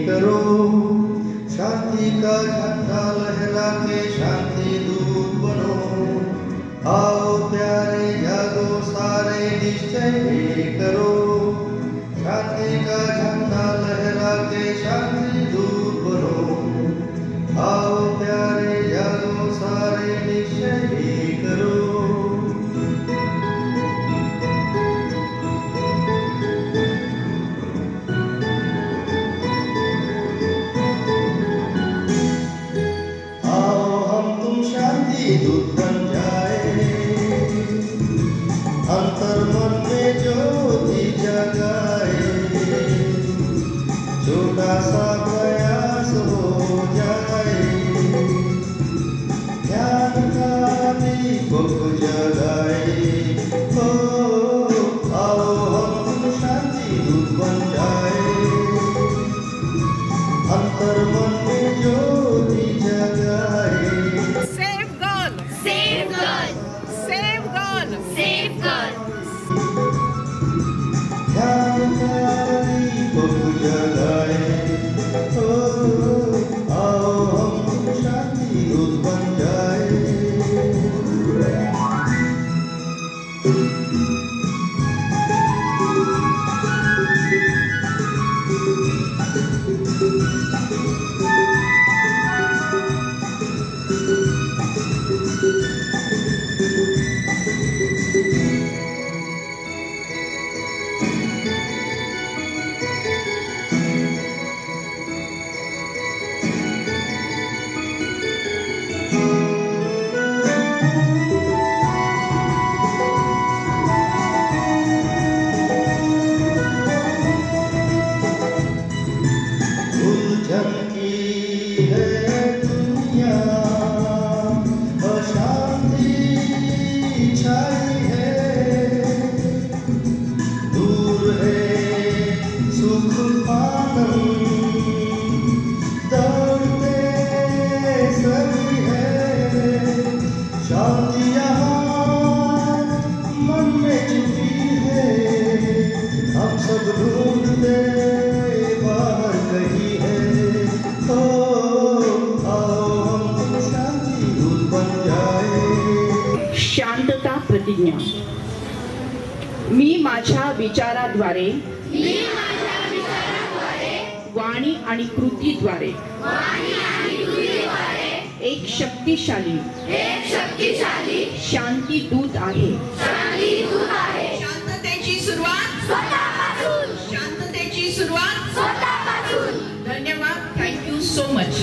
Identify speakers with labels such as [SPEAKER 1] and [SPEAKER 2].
[SPEAKER 1] करो, शांति का झंडा लहरा के शांति दूत बनो। आओ प्यारे जागो सारे निश्चय भी करो, शांति का झंडा लहरा के शांति दूत बनो। आओ प्यारे जागो सारे निश्चय भी करो। दूत बन जाए, अंतर मन में ज्योति जगाए, छोटा सा प्रयास हो जाए, ज्ञान का दीपक जगाए। ओ आओ हम शांति दूत बन जाए, अंतर मन में ज्योति जगाए।
[SPEAKER 2] शांतता प्रतिज्ञा। मी माझ्या विचाराद्वारे वाणी आणि कृतीद्वारे एक शक्तिशाली शांती दूत आहे। शांततेची सुरुवात स्वतःपासून। धन्यवाद. Thank you so much.